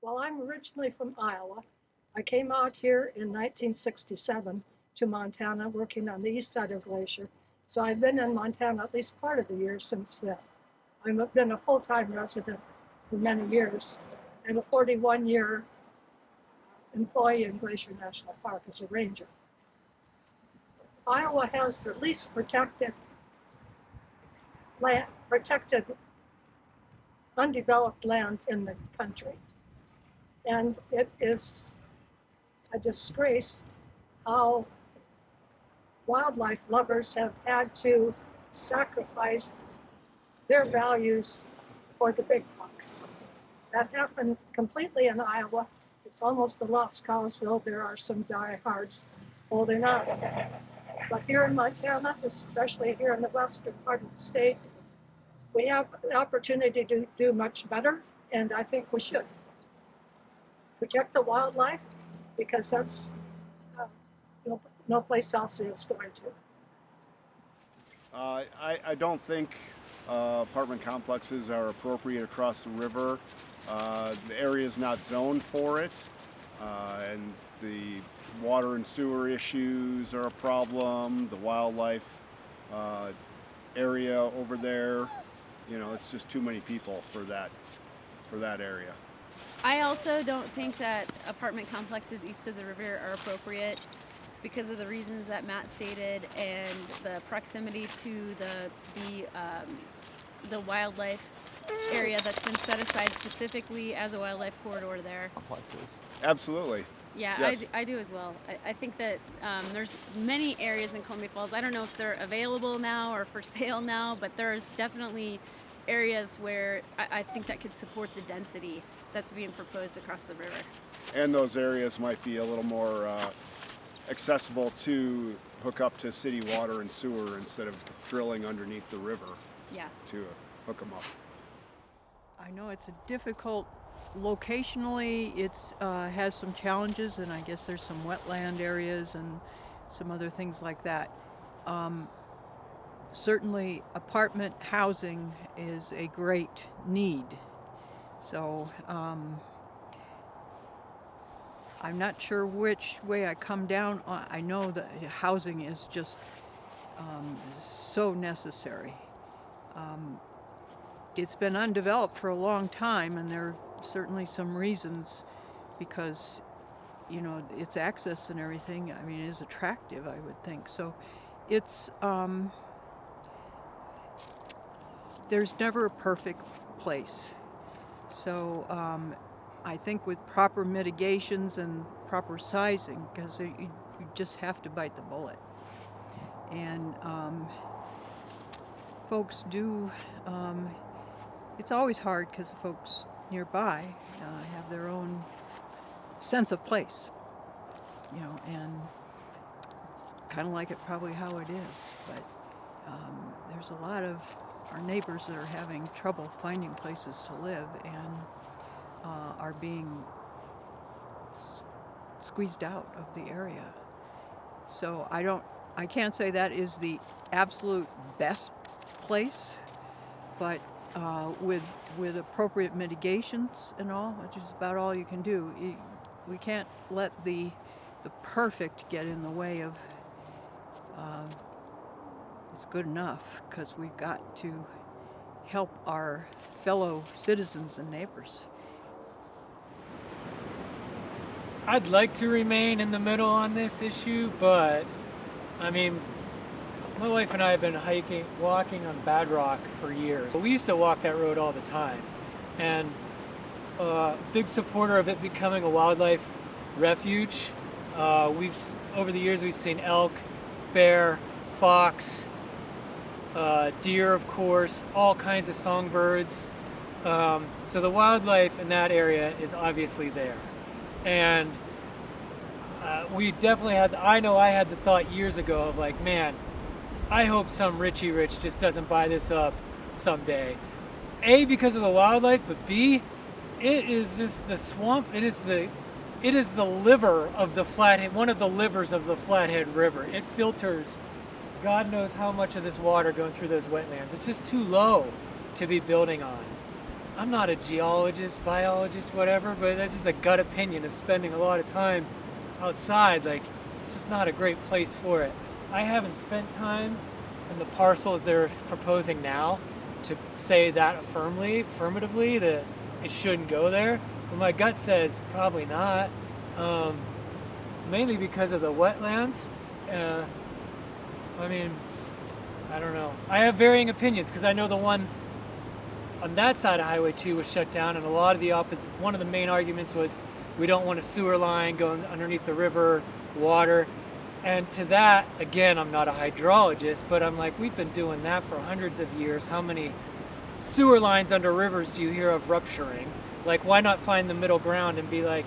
Well, I'm originally from Iowa. I came out here in 1967 to Montana working on the east side of Glacier. So I've been in Montana at least part of the year since then. I've been a full-time resident for many years and a 41-year employee in Glacier National Park as a ranger. Iowa has the least protected undeveloped land in the country. And it is a disgrace how wildlife lovers have had to sacrifice their values for the big bucks. That happened completely in Iowa. It's almost a lost cause, though there are some diehards holding on. But here in Montana, especially here in the western part of the state, we have the opportunity to do much better, and I think we should protect the wildlife, because that's no place else is going to. I don't think apartment complexes are appropriate across the river. The area is not zoned for it, and the water and sewer issues are a problem. The wildlife area over there, it's just too many people for that area. I also don't think that apartment complexes east of the river are appropriate because of the reasons that Matt stated and the proximity to the wildlife area that's been set aside specifically as a wildlife corridor there. Complexes. Absolutely. Yeah, yes. I do as well. I think that there's many areas in Columbia Falls. I don't know if they're available now or for sale now, but there's definitely areas where I think that could support the density that's being proposed across the river. And those areas might be a little more accessible to hook up to city water and sewer instead of drilling underneath the river. Yeah. To hook them up. I know it's a difficult, locationally it's has some challenges, and I guess there's some wetland areas and some other things like that. Certainly apartment housing is a great need. So I'm not sure which way I come down. I know that housing is just so necessary. It's been undeveloped for a long time, and there are certainly some reasons, because its access and everything, I mean, is attractive, I would think. So it's there's never a perfect place. So I think with proper mitigations and proper sizing, because you just have to bite the bullet. And folks do, it's always hard because folks nearby have their own sense of place, and kind of like it probably how it is. But there's a lot of our neighbors that are having trouble finding places to live and are being squeezed out of the area. So I can't say that is the absolute best place, but with appropriate mitigations and all, which is about all you can do. We can't let the perfect get in the way of it's good enough, because we've got to help our fellow citizens and neighbors. I'd like to remain in the middle on this issue, but I mean, my wife and I have been walking on Bad Rock for years. We used to walk that road all the time, and big supporter of it becoming a wildlife refuge. Over the years we've seen elk, bear, fox, deer, of course, all kinds of songbirds. So the wildlife in that area is obviously there. And we definitely I had the thought years ago of like, man, I hope some Richie Rich just doesn't buy this up someday. A, because of the wildlife, but B, it is just the swamp. It is the liver of the Flathead, one of the livers of the Flathead River. It filters God knows how much of this water going through those wetlands. It's just too low to be building on. I'm not a geologist, biologist, whatever, but that's just a gut opinion of spending a lot of time outside. Like, it's just not a great place for it. I haven't spent time in the parcels they're proposing now to say that affirmatively that it shouldn't go there. But my gut says probably not, mainly because of the wetlands. I mean, I don't know. I have varying opinions because I know the one on that side of Highway 2 was shut down, and a lot of the one of the main arguments was we don't want a sewer line going underneath the river water. And to that, again, I'm not a hydrologist, but I'm like, we've been doing that for hundreds of years. How many sewer lines under rivers do you hear of rupturing? Like, why not find the middle ground and be like,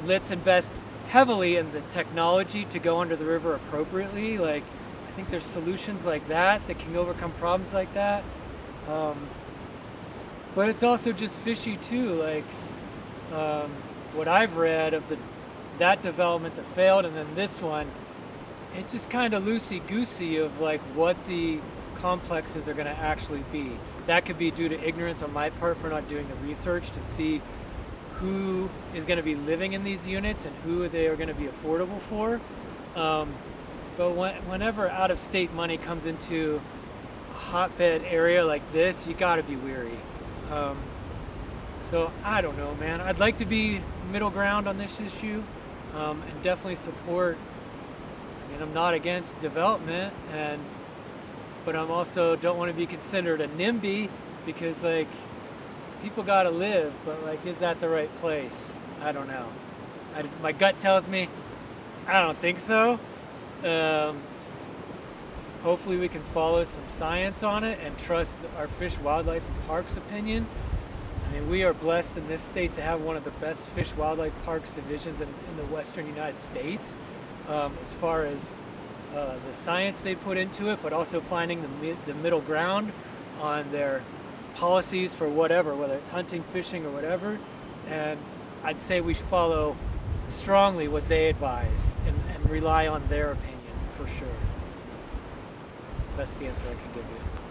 let's invest heavily in the technology to go under the river appropriately? Like, I think there's solutions like that can overcome problems like that. But it's also just fishy too. Like, what I've read of that development that failed, and then this one, it's just kind of loosey-goosey of like what the complexes are going to actually be. That could be due to ignorance on my part for not doing the research to see who is going to be living in these units and who they are going to be affordable for. But whenever out-of-state money comes into a hotbed area like this, you got to be weary. So I don't know, man. I'd like to be middle ground on this issue, and definitely support. I mean, I'm not against development, but I'm also don't want to be considered a NIMBY because like people got to live, but like, is that the right place? I don't know. My gut tells me I don't think so. Hopefully we can follow some science on it and trust our Fish, Wildlife, and Parks opinion. I mean, we are blessed in this state to have one of the best Fish, Wildlife, Parks divisions in the western United States, as far as the science they put into it, but also finding the middle ground on their policies for whatever, whether it's hunting, fishing, or whatever. And I'd say we should follow strongly what they advise and rely on their opinion for sure. That's the best answer I can give you.